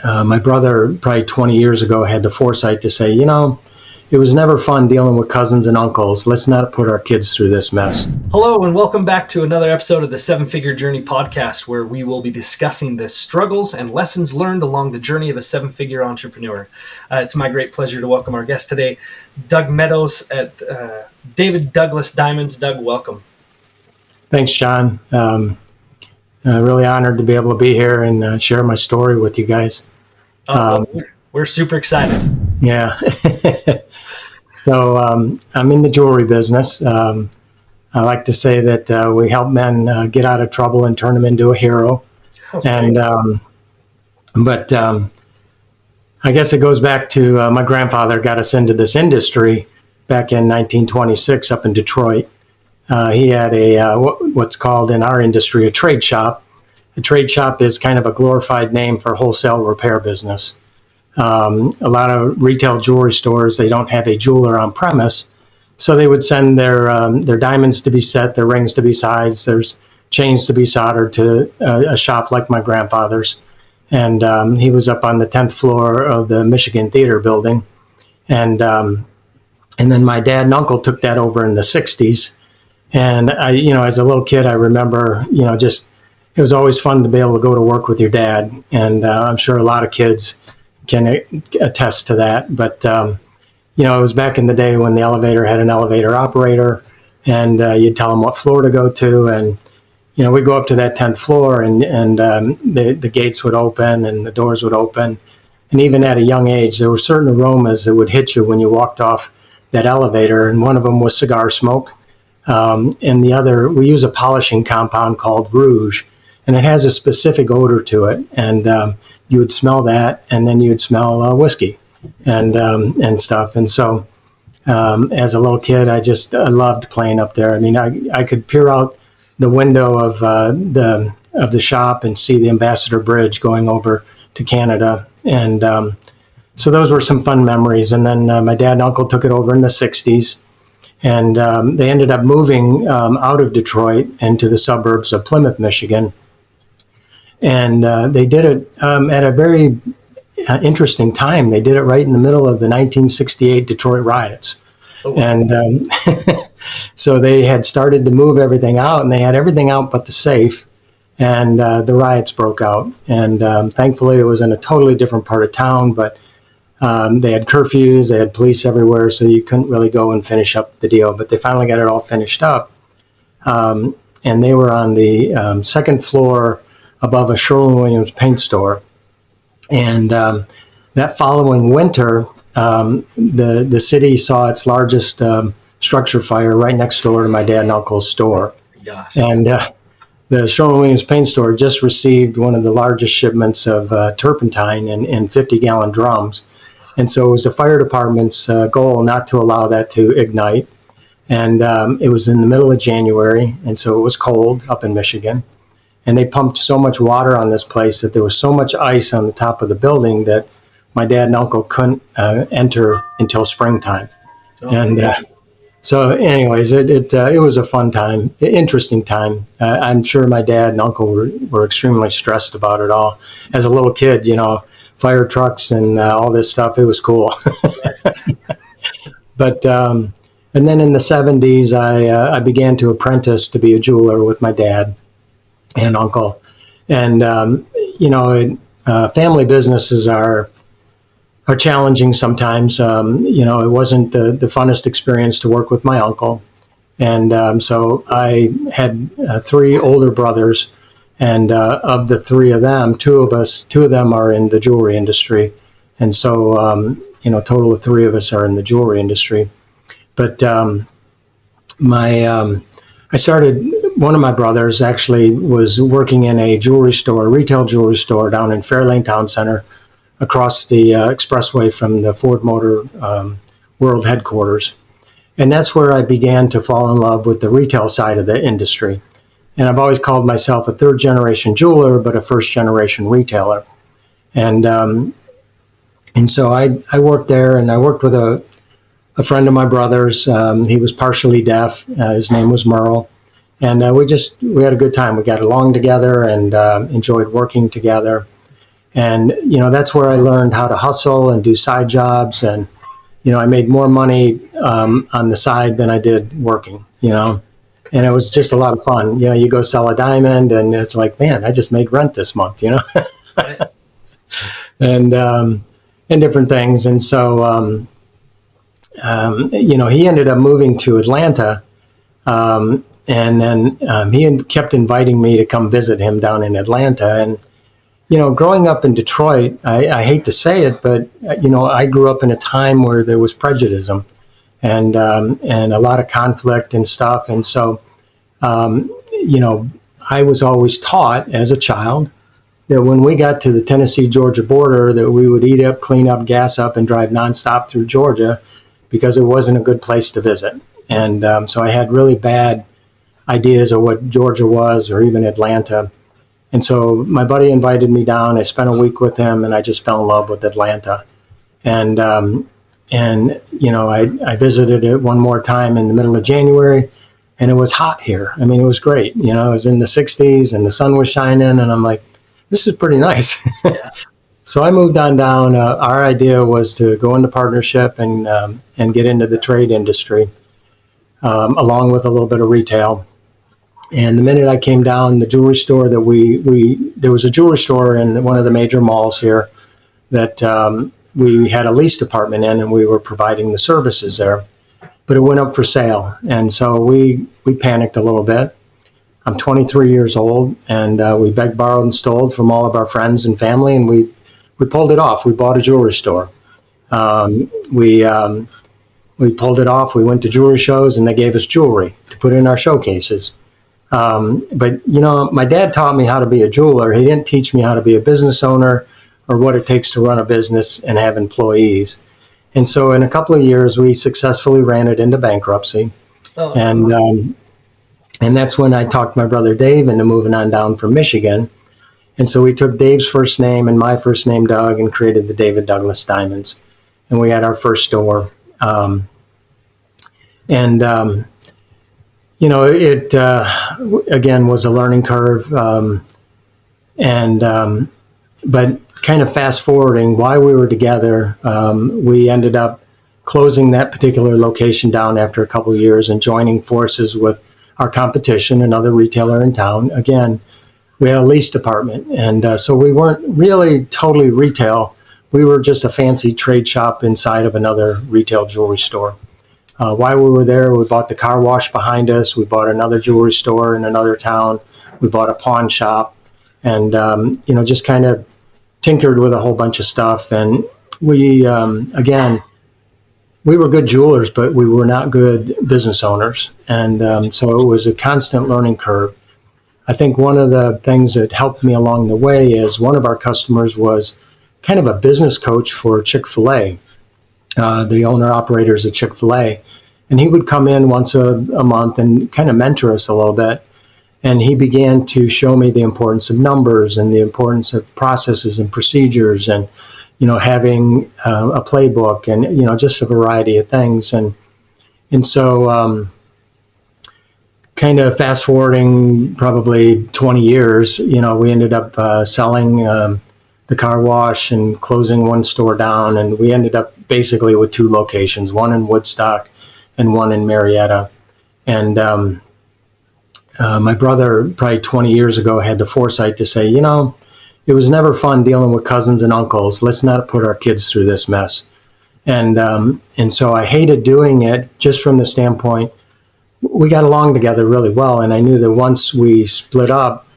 my brother, probably 20 years ago, had the foresight to say, it was never fun dealing with cousins and uncles. Let's not put our kids through this mess. Hello, and welcome back to another episode of the Seven Figure Journey podcast, where we will be discussing the struggles and lessons learned along the journey of a seven-figure entrepreneur. It's my great pleasure to welcome our guest today, Doug Meadows at David Douglas Diamonds. Doug, welcome. Thanks, John. Really honored to be able to be here and share my story with you guys. We're super excited. Yeah. So I'm in the jewelry business. I like to say that we help men get out of trouble and turn them into a hero. Okay. And but I guess it goes back to my grandfather got us into this industry back in 1926 up in Detroit. He had what's called in our industry a trade shop. A trade shop is kind of a glorified name for wholesale repair business. A lot of retail jewelry stores, they don't have a jeweler on premise, so they would send their diamonds to be set, their rings to be sized, there's chains to be soldered to a shop like my grandfather's. And he was up on the 10th floor of the Michigan Theater building. And then my dad and uncle took that over in the 60s. And I, as a little kid, I remember, it was always fun to be able to go to work with your dad. And I'm sure a lot of kids can attest to that. But, it was back in the day when the elevator had an elevator operator, and you'd tell them what floor to go to. And, we'd go up to that 10th floor and the gates would open and the doors would open. And even at a young age, there were certain aromas that would hit you when you walked off that elevator. And one of them was cigar smoke. And the other, we use a polishing compound called rouge, and it has a specific odor to it. And you would smell that, and then you would smell whiskey and stuff. And so as a little kid, I loved playing up there. I mean, I could peer out the window of the shop and see the Ambassador Bridge going over to Canada. And so those were some fun memories. And then my dad and uncle took it over in the 60s. And they ended up moving out of Detroit into the suburbs of Plymouth, Michigan. And they did it at a very interesting time. They did it right in the middle of the 1968 Detroit riots. Oh, wow. And so they had started to move everything out, and they had everything out but the safe. And the riots broke out. And thankfully, it was in a totally different part of town, but they had curfews, they had police everywhere, so you couldn't really go and finish up the deal. But they finally got it all finished up. And they were on the second floor above a Sherwin-Williams paint store. And that following winter, the city saw its largest structure fire right next door to my dad and uncle's store. Gosh. And the Sherwin-Williams paint store just received one of the largest shipments of turpentine in 50-gallon drums. And so it was the fire department's goal not to allow that to ignite. And it was in the middle of January, and so it was cold up in Michigan. And they pumped so much water on this place that there was so much ice on the top of the building that my dad and uncle couldn't enter until springtime. Oh, and so anyways, it was a fun time, interesting time. I'm sure my dad and uncle were extremely stressed about it all. As a little kid, fire trucks and all this stuff, it was cool. But and then in the 70s, I began to apprentice to be a jeweler with my dad and uncle. And, family businesses are challenging sometimes. It wasn't the funnest experience to work with my uncle. And so I had three older brothers, and of the three of them, two of them are in the jewelry industry. And so, total of three of us are in the jewelry industry. But one of my brothers actually was working in a retail jewelry store down in Fairlane Town Center, across the expressway from the Ford Motor World headquarters. And that's where I began to fall in love with the retail side of the industry. And I've always called myself a third generation jeweler, but a first generation retailer. And so I worked there, and I worked with a friend of my brother's. He was partially deaf. His name was Merle. And we had a good time. We got along together and enjoyed working together. And, that's where I learned how to hustle and do side jobs. And, I made more money on the side than I did working, and it was just a lot of fun. You go sell a diamond and it's like, man, I just made rent this month, and, and different things. And so, he ended up moving to Atlanta. And then he kept inviting me to come visit him down in Atlanta. And, growing up in Detroit, I hate to say it, but, I grew up in a time where there was prejudice and a lot of conflict and stuff. And so, I was always taught as a child that when we got to the Tennessee-Georgia border, that we would eat up, clean up, gas up, and drive nonstop through Georgia because it wasn't a good place to visit. And so I had really bad ideas of what Georgia was, or even Atlanta. And so my buddy invited me down. I spent a week with him, and I just fell in love with Atlanta. And I visited it one more time in the middle of January, and it was hot here. I mean, it was great. It was in the 60s, and the sun was shining, and I'm like, this is pretty nice. Yeah. So I moved on down. Our idea was to go into partnership and get into the trade industry, along with a little bit of retail. And the minute I came down, the jewelry store that there was a jewelry store in one of the major malls here that we had a leased apartment in, and we were providing the services there. But it went up for sale, and so we panicked a little bit. I'm 23 years old, and we begged, borrowed, and stole from all of our friends and family, and we pulled it off. We bought a jewelry store. We pulled it off. We went to jewelry shows, and they gave us jewelry to put in our showcases. But, my dad taught me how to be a jeweler. He didn't teach me how to be a business owner or what it takes to run a business and have employees. And so in a couple of years, we successfully ran it into bankruptcy. Oh. And that's when I talked my brother Dave into moving on down from Michigan. And so we took Dave's first name and my first name, Doug, and created the David Douglas Diamonds. And we had our first store. It again was a learning curve. But kind of fast forwarding, while we were together, we ended up closing that particular location down after a couple of years and joining forces with our competition, another retailer in town. Again, we had a leased apartment, and so we weren't really totally retail. We were just a fancy trade shop inside of another retail jewelry store. While we were there, we bought the car wash behind us. We bought another jewelry store in another town. We bought a pawn shop, and just kind of tinkered with a whole bunch of stuff. And we we were good jewelers, but we were not good business owners. And so it was a constant learning curve. I think one of the things that helped me along the way is one of our customers was kind of a business coach for Chick-fil-A, the owner-operators of Chick-fil-A. And he would come in once a month and kind of mentor us a little bit. And he began to show me the importance of numbers and the importance of processes and procedures and, having a playbook and, just a variety of things. And so kind of fast forwarding probably 20 years, we ended up selling the car wash and closing one store down. And we ended up basically with two locations, one in Woodstock and one in Marietta. And my brother, probably 20 years ago, had the foresight to say, it was never fun dealing with cousins and uncles. Let's not put our kids through this mess. And so I hated doing it just from the standpoint, we got along together really well. And I knew that once we split up,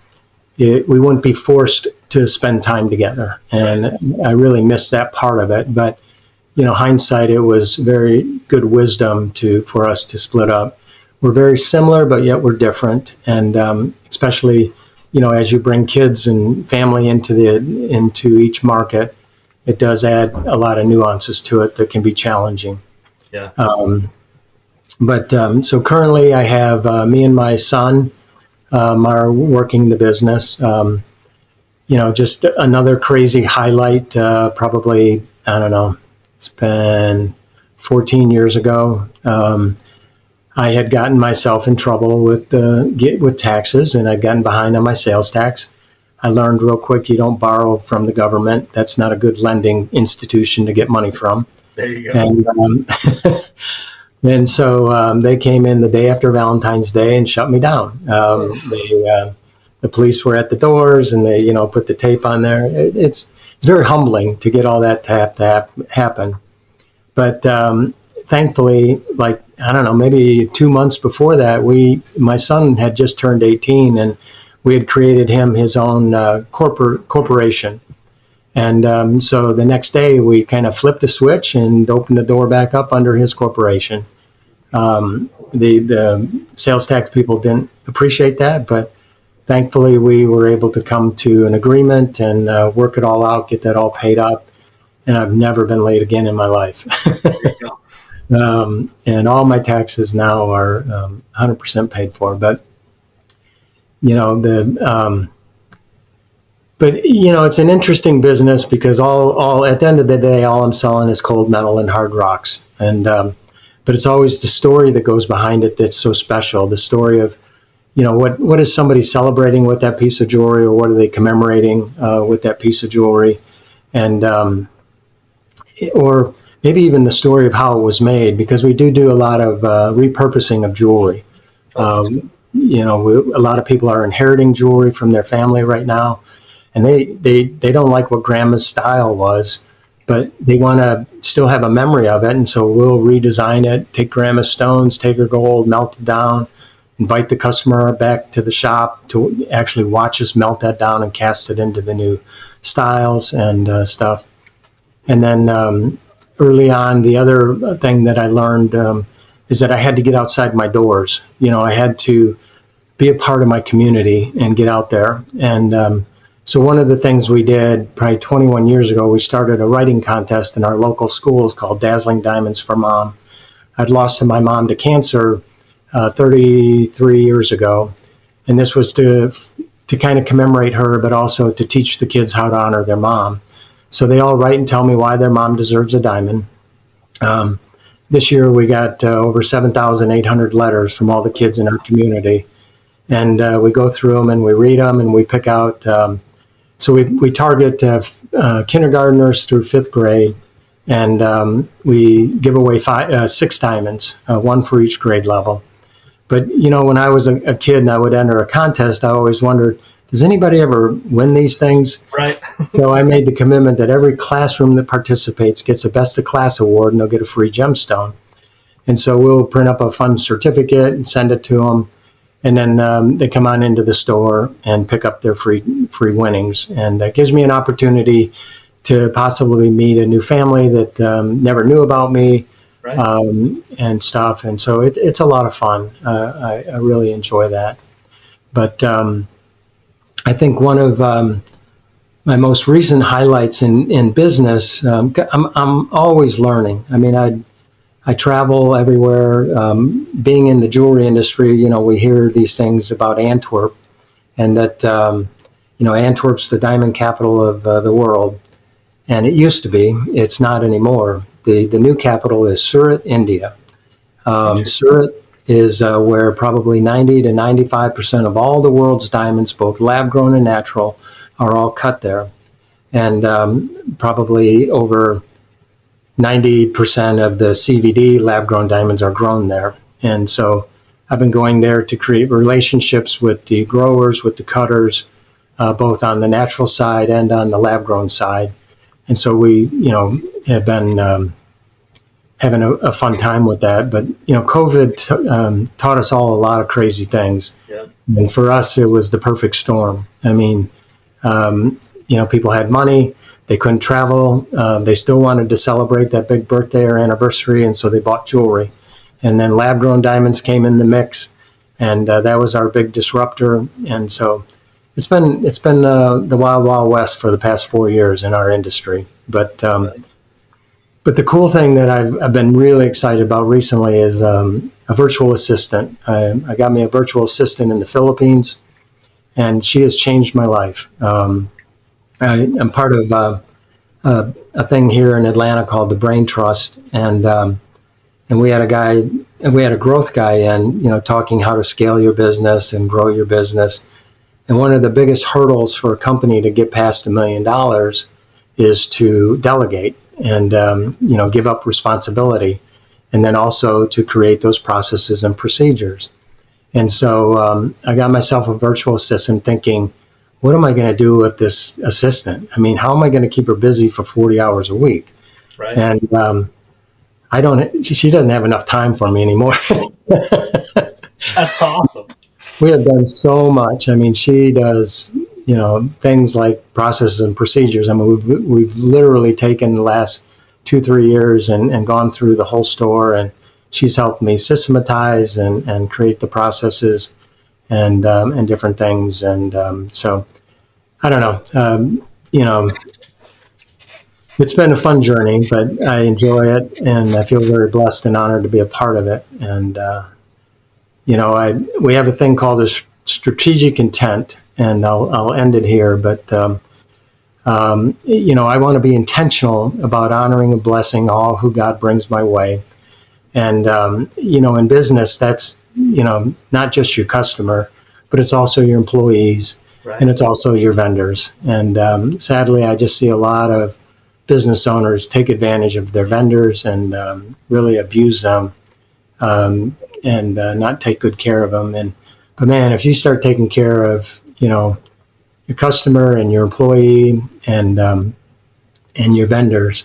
we wouldn't be forced to spend time together. And I really missed that part of it. But, hindsight, it was very good wisdom for us to split up. We're very similar, but yet we're different. And especially, as you bring kids and family into each market, it does add a lot of nuances to it that can be challenging. Yeah. So currently I have me and my son are working the business. Just another crazy highlight, probably, I don't know, it's been 14 years ago. I had gotten myself in trouble with taxes, and I'd gotten behind on my sales tax. I learned real quick, you don't borrow from the government. That's not a good lending institution to get money from. There you go. And so they came in the day after Valentine's Day and shut me down. The police were at the doors, and they, put the tape on there. It's very humbling to get all that to happen. But thankfully, I don't know, maybe 2 months before that, my son had just turned 18, and we had created him his own corporation. And so the next day, we kind of flipped a switch and opened the door back up under his corporation. The sales tax people didn't appreciate that, but thankfully we were able to come to an agreement and work it all out, get that all paid up. And I've never been late again in my life. And all my taxes now are 100% paid for. But, it's an interesting business because all at the end of the day, all I'm selling is cold metal and hard rocks. And but it's always the story that goes behind it that's so special. The story of, what is somebody celebrating with that piece of jewelry, or what are they commemorating with that piece of jewelry, and or maybe even the story of how it was made, because we do a lot of repurposing of jewelry. A lot of people are inheriting jewelry from their family right now, and they don't like what grandma's style was, but they want to still have a memory of it. And so we'll redesign it, take grandma's stones, take her gold, melt it down, invite the customer back to the shop to actually watch us melt that down and cast it into the new styles and stuff. And then early on, the other thing that I learned is that I had to get outside my doors. I had to be a part of my community and get out there. And so one of the things we did probably 21 years ago, we started a writing contest in our local schools called Dazzling Diamonds for Mom. I'd lost my mom to cancer 33 years ago. And this was to kind of commemorate her, but also to teach the kids how to honor their mom. So they all write and tell me why their mom deserves a diamond. This year we got over 7,800 letters from all the kids in our community. And we go through them and we read them and we pick out. So we target kindergartners through fifth grade, and we give away 6 diamonds, one for each grade level. But, when I was a kid and I would enter a contest, I always wondered, does anybody ever win these things? Right. So I made the commitment that every classroom that participates gets a Best of Class award, and they'll get a free gemstone. And so we'll print up a fun certificate and send it to them. And then they come on into the store and pick up their free winnings. And that gives me an opportunity to possibly meet a new family that never knew about me, right. And stuff. And so it's a lot of fun. I really enjoy that. But I think one of my most recent highlights in business, I'm always learning. I mean, I travel everywhere. Being in the jewelry industry, we hear these things about Antwerp, and that, Antwerp's the diamond capital of the world. And it used to be. It's not anymore. The new capital is Surat, India. Surat is where probably 90 to 95% of all the world's diamonds, both lab-grown and natural, are all cut there. And probably over 90% of the CVD lab-grown diamonds are grown there. And so I've been going there to create relationships with the growers, with the cutters, both on the natural side and on the lab-grown side. And so we, have been having a fun time with that. But, COVID taught us all a lot of crazy things. Yeah. And for us, it was the perfect storm. I mean, people had money. They couldn't travel. They still wanted to celebrate that big birthday or anniversary, and so they bought jewelry. And then lab-grown diamonds came in the mix, and that was our big disruptor. And so it's been the wild, wild west for the past 4 years in our industry. But the cool thing that I've been really excited about recently is a virtual assistant. I got me a virtual assistant in the Philippines, and she has changed my life. I'm part of a thing here in Atlanta called the Brain Trust, and we had a growth guy in, talking how to scale your business and grow your business. And one of the biggest hurdles for a company to get past $1 million is to delegate and, give up responsibility, and then also to create those processes and procedures. And so I got myself a virtual assistant thinking, what am I going to do with this assistant? I mean, how am I going to keep her busy for 40 hours a week? Right. And she doesn't have enough time for me anymore. That's awesome. We have done so much. I mean, she does, things like processes and procedures. I mean, we've literally taken the last 2-3 years and gone through the whole store, and she's helped me systematize and create the processes and different things. And so I don't know, it's been a fun journey, but I enjoy it, and I feel very blessed and honored to be a part of it. And, we have a thing called a strategic intent, and I'll end it here, but, I want to be intentional about honoring and blessing all who God brings my way. And, in business, that's, not just your customer, but it's also your employees, right, and it's also your vendors. And sadly, I just see a lot of business owners take advantage of their vendors and really abuse them and not take good care of them. But man, if you start taking care of, your customer and your employee and your vendors,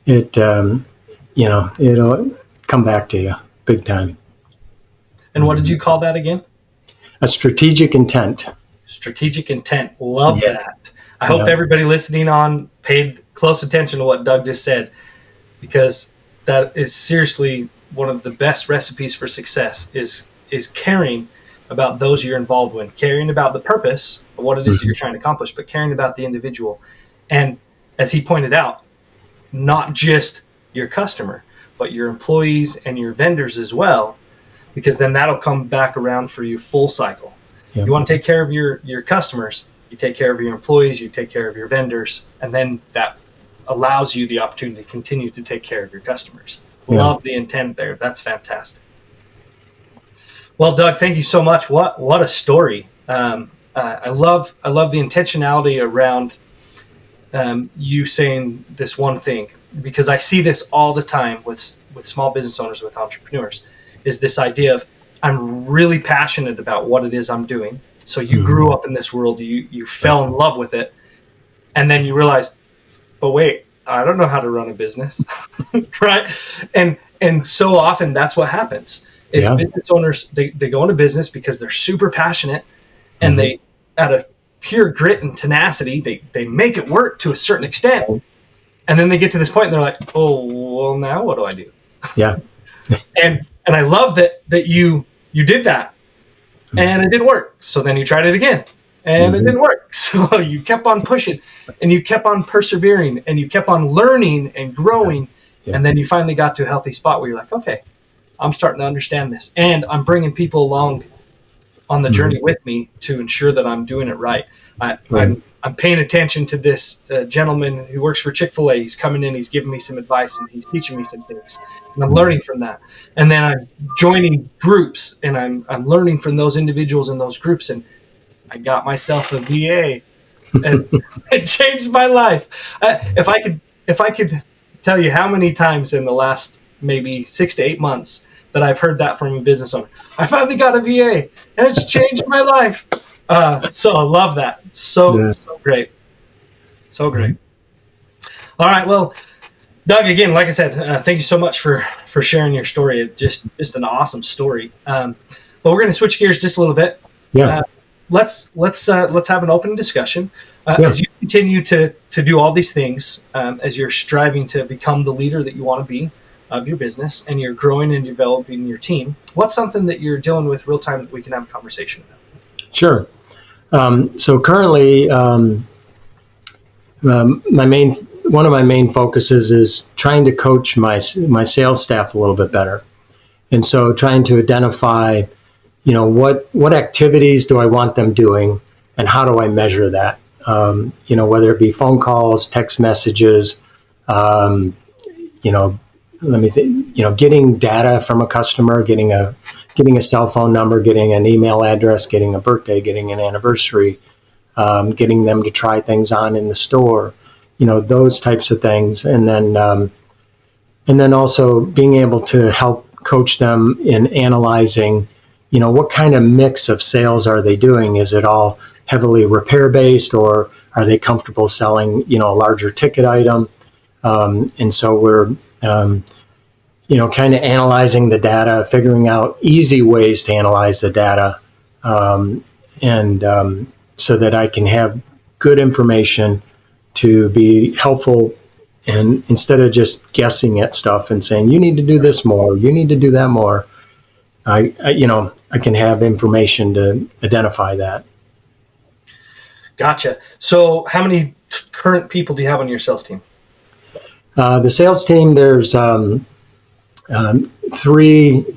it'll come back to you big time. And what did you call that again? A strategic intent. Strategic intent. Love that. I hope everybody listening on paid close attention to what Doug just said, because that is seriously one of the best recipes for success is caring about those you're involved with, caring about the purpose of what it is that you're trying to accomplish, but caring about the individual. And as he pointed out, not just your customer, but your employees and your vendors as well, because then that'll come back around for you full cycle. Yep. You want to take care of your customers, you take care of your employees, you take care of your vendors, and then that allows you the opportunity to continue to take care of your customers. Yeah. Love the intent there. That's fantastic. Well, Doug, thank you so much. What a story. I love the intentionality around you saying this one thing, because I see this all the time with small business owners, with entrepreneurs, is this idea of, I'm really passionate about what it is I'm doing. So you grew up in this world, you fell in love with it, and then you realized, but wait, I don't know how to run a business, right? And so often that's what happens. Is business owners, they go into business because they're super passionate, and they, out of pure grit and tenacity, they make it work to a certain extent. And then they get to this point and they're like, oh, well, now what do I do? Yeah. and I love that you did that, and it didn't work. So then you tried it again, and it didn't work. So you kept on pushing, and you kept on persevering, and you kept on learning and growing. Yeah. And then you finally got to a healthy spot where you're like, okay, I'm starting to understand this, and I'm bringing people along on the journey with me to ensure that I'm doing it right. I'm paying attention to this gentleman who works for Chick-fil-A. He's coming in, he's giving me some advice, and he's teaching me some things, and I'm learning from that. And then I'm joining groups, and I'm learning from those individuals in those groups. And I got myself a VA, and it changed my life. If I could tell you how many times in the last maybe 6 to 8 months that I've heard that from a business owner, I finally got a VA, and it's changed my life. So I love that. So great. So great. All right. Well, Doug, again, like I said, thank you so much for sharing your story. Just an awesome story. But we're going to switch gears just a little bit. Yeah. Let's have an open discussion as you continue to do all these things, as you're striving to become the leader that you want to be of your business, and you're growing and developing your team. What's something that you're dealing with real time that we can have a conversation about? Sure. So currently, one of my main focuses is trying to coach my sales staff a little bit better, and so trying to identify, what activities do I want them doing, and how do I measure that? Whether it be phone calls, text messages, let me think, getting data from a customer, getting a cell phone number, getting an email address, getting a birthday, getting an anniversary, getting them to try things on in the store, those types of things. And then also being able to help coach them in analyzing, what kind of mix of sales are they doing? Is it all heavily repair based, or are they comfortable selling, a larger ticket item? And so we're, kind of analyzing the data, figuring out easy ways to analyze the data, and so that I can have good information to be helpful. And instead of just guessing at stuff and saying, you need to do this more, you need to do that more, I can have information to identify that. Gotcha. So how many current people do you have on your sales team? The sales team, there's 3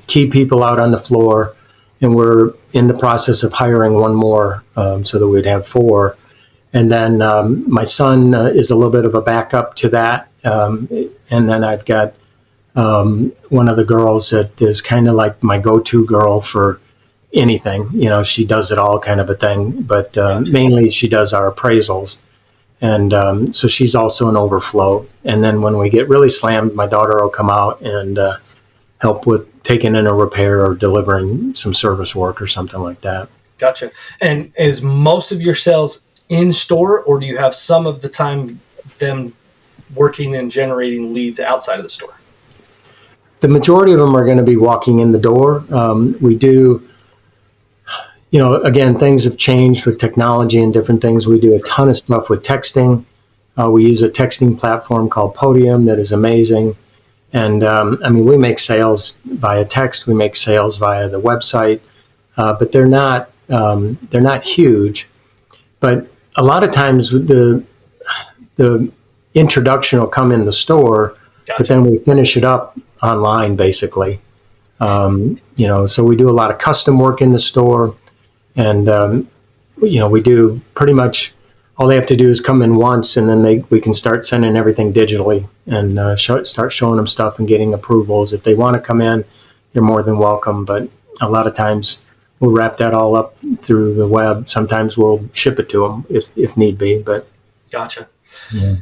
key people out on the floor, and we're in the process of hiring one more, so that we'd have 4. And then my son is a little bit of a backup to that. And then I've got one of the girls that is kind of like my go-to girl for anything. She does it all kind of a thing, but mainly she does our appraisals. And so she's also an overflow. And then when we get really slammed, my daughter will come out and help with taking in a repair or delivering some service work or something like that. Gotcha. And is most of your sales in store, or do you have some of the time them working and generating leads outside of the store? The majority of them are going to be walking in the door. We do, again, things have changed with technology and different things. We do a ton of stuff with texting. We use a texting platform called Podium that is amazing. And we make sales via text. We make sales via the website, but they're not huge. But a lot of times the introduction will come in the store, Gotcha. But then we finish it up online, basically. So we do a lot of custom work in the store, and we do pretty much all they have to do is come in once, and then we can start sending everything digitally and start showing them stuff and getting approvals. If they want to come in, they're more than welcome. But a lot of times we'll wrap that all up through the web. Sometimes we'll ship it to them if need be. But Gotcha. Yeah.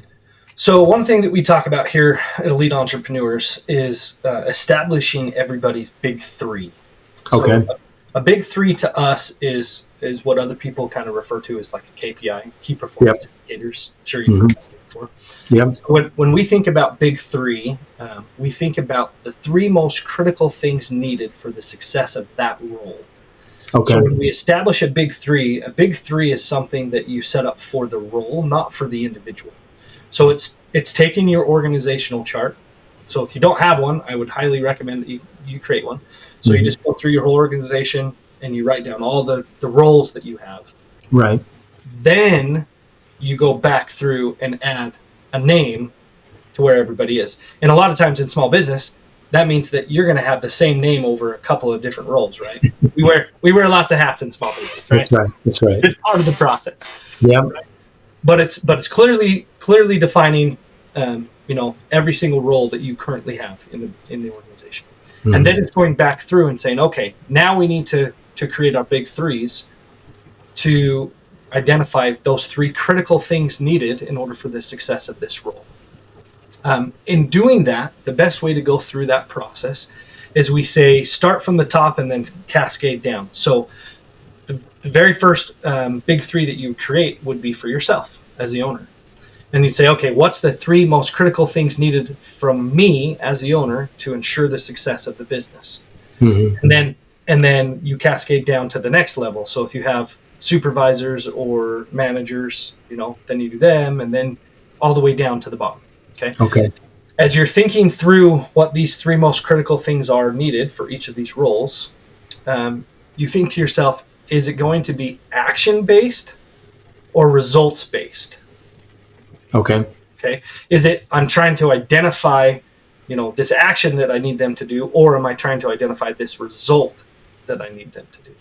So one thing that we talk about here at Elite Entrepreneurs is establishing everybody's big 3. So okay. A big 3 to us is what other people kind of refer to as like a KPI, key performance indicators. I'm sure you've heard that before. Yep. So when we think about big 3, we think about the 3 most critical things needed for the success of that role. Okay. So when we establish a big 3 is something that you set up for the role, not for the individual. So it's taking your organizational chart. So if you don't have one, I would highly recommend that you create one. So you just go through your whole organization and you write down all the roles that you have. Right. Then you go back through and add a name to where everybody is. And a lot of times in small business, that means that you're going to have the same name over a couple of different roles, right? we wear lots of hats in small business, right? That's right. It's part of the process. Yeah. Right? But it's clearly defining, every single role that you currently have in the organization, and then it's going back through and saying, okay, now we need to create our big 3s to identify those 3 critical things needed in order for the success of this role. In doing that, the best way to go through that process is we say start from the top and then cascade down. So the very first big 3 that you create would be for yourself as the owner. And you'd say, okay, what's the 3 most critical things needed from me as the owner to ensure the success of the business? And then you cascade down to the next level. So if you have supervisors or managers, then you do them, and then all the way down to the bottom. Okay. As you're thinking through what these 3 most critical things are needed for each of these roles, you think to yourself, is it going to be action-based or results-based? Okay. Is it I'm trying to identify, this action that I need them to do, or am I trying to identify this result that I need them to do?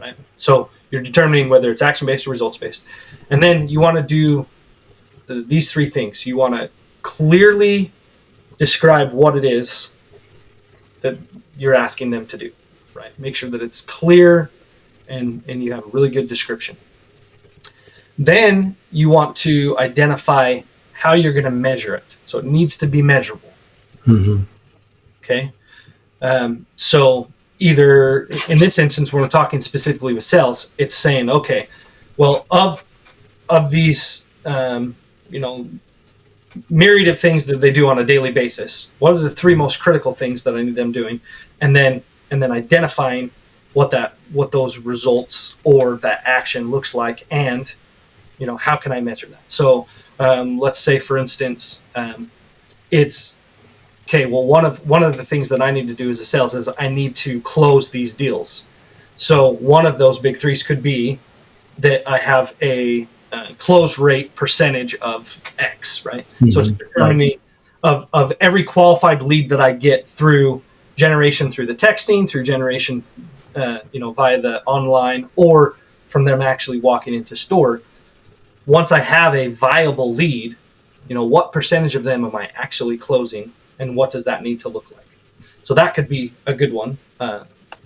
Right. So you're determining whether it's action-based or results-based, and then you want to do these 3 things. You want to clearly describe what it is that you're asking them to do, right? Make sure that it's clear and you have a really good description. Then you want to identify how you're going to measure it. So it needs to be measurable. Mm-hmm. Okay. So either in this instance, when we're talking specifically with sales, it's saying, okay, well, of these, myriad of things that they do on a daily basis, what are the 3 most critical things that I need them doing? And then identifying what those results or that action looks like, and how can I measure that? So let's say, for instance, it's okay. Well, one of the things that I need to do as a sales is I need to close these deals. So one of those big 3s could be that I have a close rate percentage of X, right? Mm-hmm. So it's determining of every qualified lead that I get through generation, through the texting, through generation, via the online, or from them actually walking into store. Once I have a viable lead, what percentage of them am I actually closing, and what does that need to look like? So that could be a good one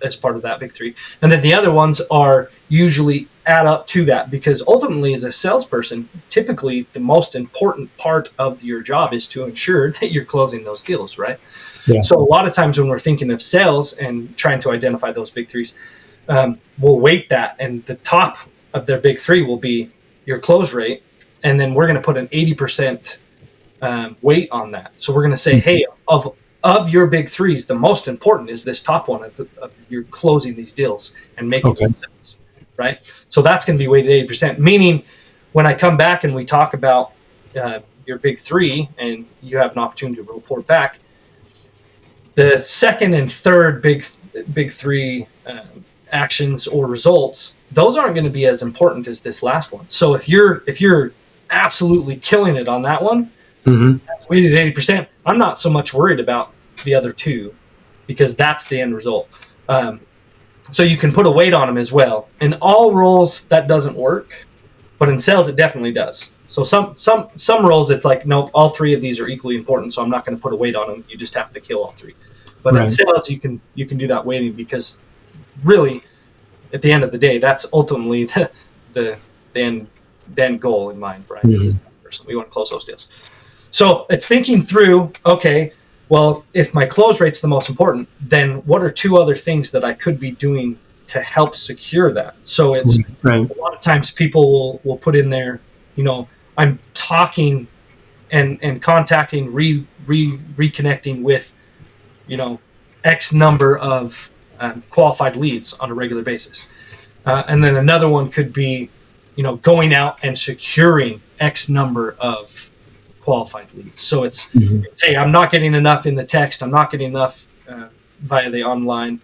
as part of that big 3. And then the other ones are usually add up to that, because ultimately as a salesperson, typically the most important part of your job is to ensure that you're closing those deals, right? Yeah. So a lot of times when we're thinking of sales and trying to identify those big 3s, we'll weight that, and the top of their big 3 will be your close rate, and then we're going to put an 80% weight on that. So we're going to say, hey, of your big 3s, the most important is this top one of you're closing these deals and making sense, right? So that's going to be weighted 80%, meaning when I come back and we talk about your big 3 and you have an opportunity to report back, the second and third big 3 actions or results, those aren't going to be as important as this last one. So if you're absolutely killing it on that one, that's weighted 80%, I'm not so much worried about the other 2, because that's the end result. So you can put a weight on them as well. In all roles, that doesn't work, but in sales, it definitely does. So some roles, it's like, nope, all 3 of these are equally important, so I'm not going to put a weight on them. You just have to kill all 3. But in sales, you can do that weighting, because really, at the end of the day, that's ultimately the end goal in mind, right? Mm-hmm. We want to close those deals. So it's thinking through, okay, well, if my close rate's the most important, then what are 2 other things that I could be doing to help secure that? So it's a lot of times people will put in there, I'm talking and contacting, reconnecting with, X number of qualified leads on a regular basis. And then another one could be, going out and securing X number of qualified leads. So it's, hey, I'm not getting enough in the text. I'm not getting enough via the online.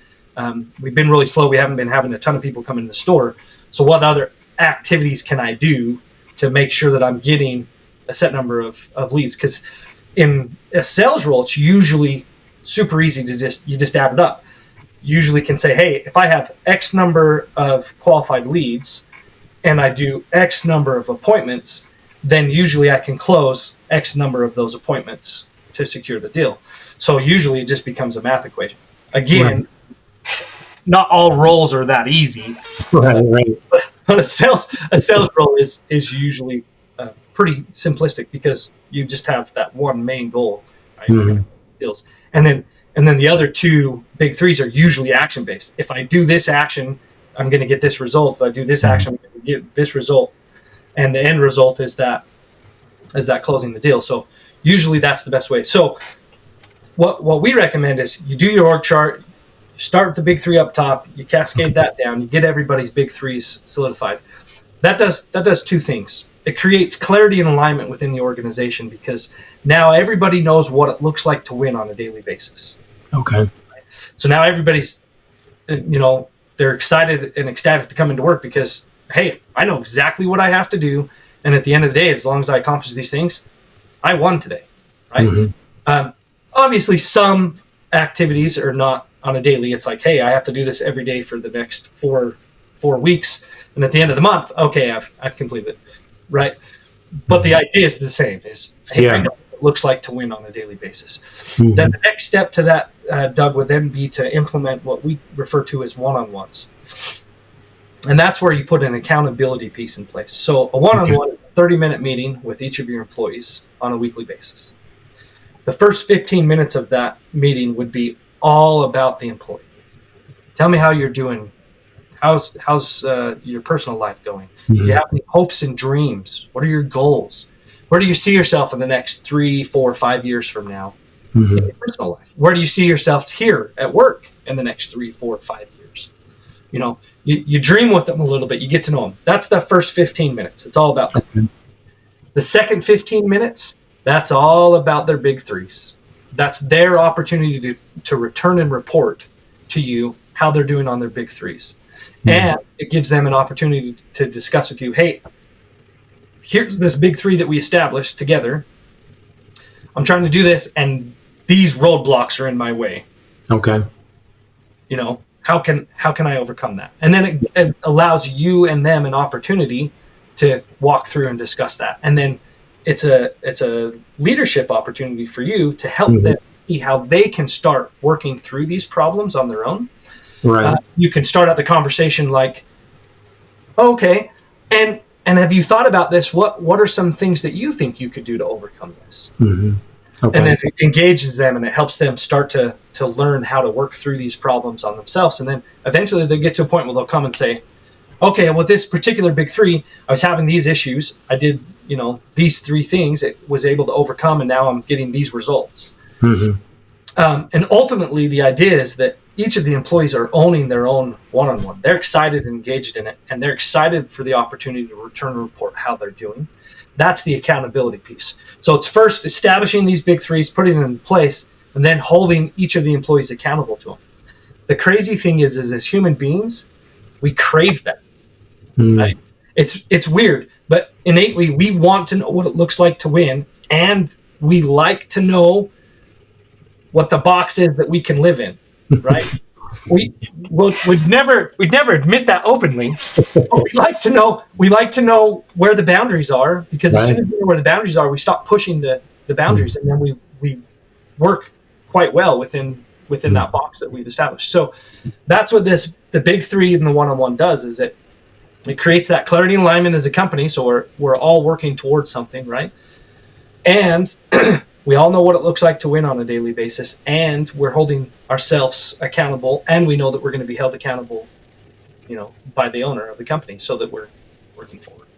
We've been really slow. We haven't been having a ton of people come in the store. So what other activities can I do to make sure that I'm getting a set number of leads? Because in a sales role, it's usually super easy to you just add it up. You usually can say, hey, if I have X number of qualified leads and I do X number of appointments, then usually I can close X number of those appointments to secure the deal. So usually it just becomes a math equation. Again, not all roles are that easy. Right. But a sales role is usually pretty simplistic, because you just have that one main goal, right? Deals. And then the other 2 big 3s are usually action based. If I do this action, I'm going to get this result. If I do this action, I'm going to get this result. And the end result is that closing the deal. So usually that's the best way. So what we recommend is you do your org chart, you start with the big 3 up top, you cascade that down, you get everybody's big 3s solidified. That does 2 things. It creates clarity and alignment within the organization, because now everybody knows what it looks like to win on a daily basis. Okay. So now everybody's, they're excited and ecstatic to come into work, because, hey, I know exactly what I have to do. And at the end of the day, as long as I accomplish these things, I won today, right? Obviously, some activities are not on a daily. It's like, hey, I have to do this every day for the next four weeks. And at the end of the month, okay, I've completed it, right? But the idea is the same. Is, hey, I know what it looks like to win on a daily basis. Then the next step to that, Doug, would then be to implement what we refer to as one-on-ones. And that's where you put an accountability piece in place. So a one-on-one is a 30-minute meeting with each of your employees on a weekly basis. The first 15 minutes of that meeting would be all about the employee. Tell me how you're doing. How's your personal life going? Do you have any hopes and dreams? What are your goals? Where do you see yourself in the next 3, 4, 5 years from now in your personal life? Where do you see yourselves here at work in the next 3, 4, 5 years? You know, you dream with them a little bit. You get to know them. That's the first 15 minutes. It's all about that. Okay. The second 15 minutes, that's all about their big threes. That's their opportunity to return and report to you how they're doing on their big threes. And it gives them an opportunity to discuss with you, hey, here's this big three that we established together. I'm trying to do this, and these roadblocks are in my way. Okay. You know, how can I overcome that? And then it allows you and them an opportunity to walk through and discuss that. And then it's a leadership opportunity for you to help them see how they can start working through these problems on their own. Right. You can start out the conversation like, okay, and have you thought about this? What are some things that you think you could do to overcome this? Okay. And then it engages them, and it helps them start to learn how to work through these problems on themselves. And then eventually they get to a point where they'll come and say, okay, well, this particular big three, I was having these issues. I did, these 3 things. It was able to overcome, and now I'm getting these results. And ultimately, the idea is that each of the employees are owning their own one-on-one. They're excited and engaged in it, and they're excited for the opportunity to return and report how they're doing. That's the accountability piece. So it's first establishing these big threes, putting them in place, and then holding each of the employees accountable to them. The crazy thing is as human beings, we crave that. Right? It's weird, but innately we want to know what it looks like to win, and we like to know what the box is that we can live in. Right? We'd never admit that openly. But we like to know where the boundaries are, because as soon as we know where the boundaries are, we stop pushing the boundaries, and then we work quite well within that box that we've established. So that's what the big three and the one-on-one does, is it creates that clarity and alignment as a company. So we're all working towards something, right? And we all know what it looks like to win on a daily basis, and we're holding ourselves accountable, and we know that we're going to be held accountable, by the owner of the company, so that we're working forward.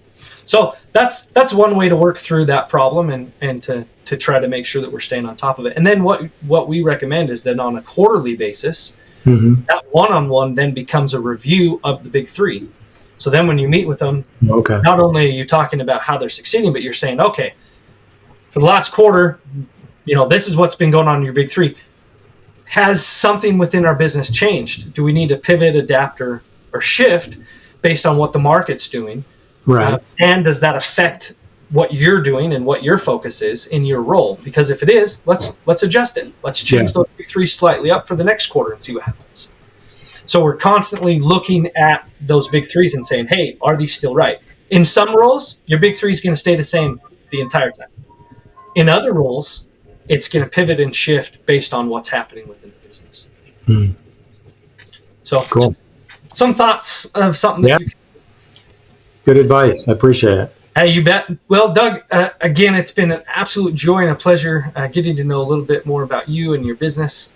So that's one way to work through that problem and to try to make sure that we're staying on top of it. And then what we recommend is that on a quarterly basis, that one-on-one then becomes a review of the big three. So then when you meet with them, not only are you talking about how they're succeeding, but you're saying, okay, for the last quarter, this is what's been going on in your big three. Has something within our business changed? Do we need to pivot, adapt, or shift based on what the market's doing? Right. And does that affect what you're doing and what your focus is in your role? Because if it is, let's adjust it. Let's change those big three slightly up for the next quarter and see what happens. So we're constantly looking at those big threes and saying, hey, are these still right? In some roles, your big three is going to stay the same the entire time. In other roles, it's going to pivot and shift based on what's happening within the business. So cool. Some thoughts of something that you can... Good advice. I appreciate it. Hey, you bet. Well, Doug, again, it's been an absolute joy and a pleasure getting to know a little bit more about you and your business.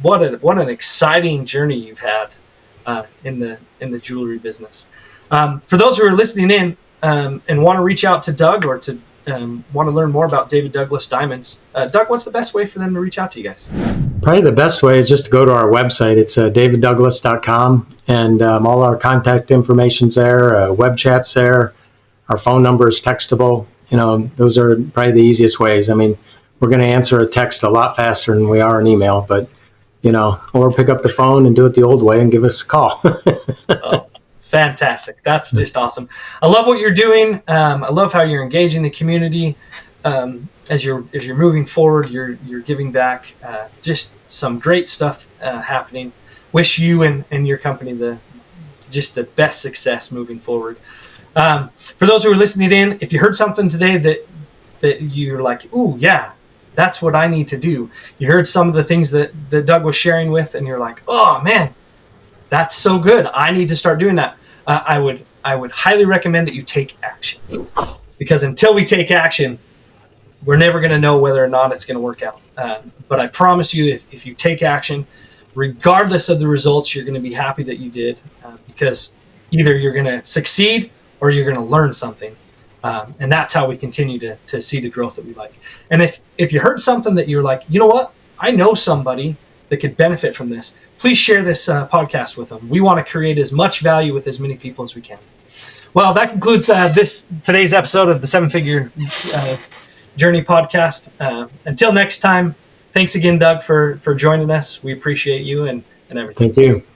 What an exciting journey you've had in the jewelry business. For those who are listening in and want to reach out to Doug or to want to learn more about David Douglas Diamonds, Doug, what's the best way for them to reach out to you guys? Probably the best way is just to go to our website. It's daviddouglas.com, and all our contact information's there, web chat's there. Our phone number is textable. Those are probably the easiest ways. I mean, we're going to answer a text a lot faster than we are an email, but, or pick up the phone and do it the old way and give us a call. Oh, fantastic. That's just awesome. I love what you're doing. I love how you're engaging the community. As you're moving forward, you're giving back. Just some great stuff happening. Wish you and your company the best success moving forward. For those who are listening in, if you heard something today that that you're like, ooh, yeah, that's what I need to do. You heard some of the things that Doug was sharing with, and you're like, oh man, that's so good. I need to start doing that. I would highly recommend that you take action, because until we take action, we're never going to know whether or not it's going to work out. But I promise you, if you take action, regardless of the results, you're going to be happy that you did, because either you're going to succeed or you're going to learn something. And that's how we continue to see the growth that we like. And if you heard something that you're like, you know what, I know somebody that could benefit from this, please share this podcast with them. We want to create as much value with as many people as we can. Well, that concludes today's episode of the 7-Figure Journey podcast. Until next time, thanks again, Doug, for joining us. We appreciate you and everything. Thank you.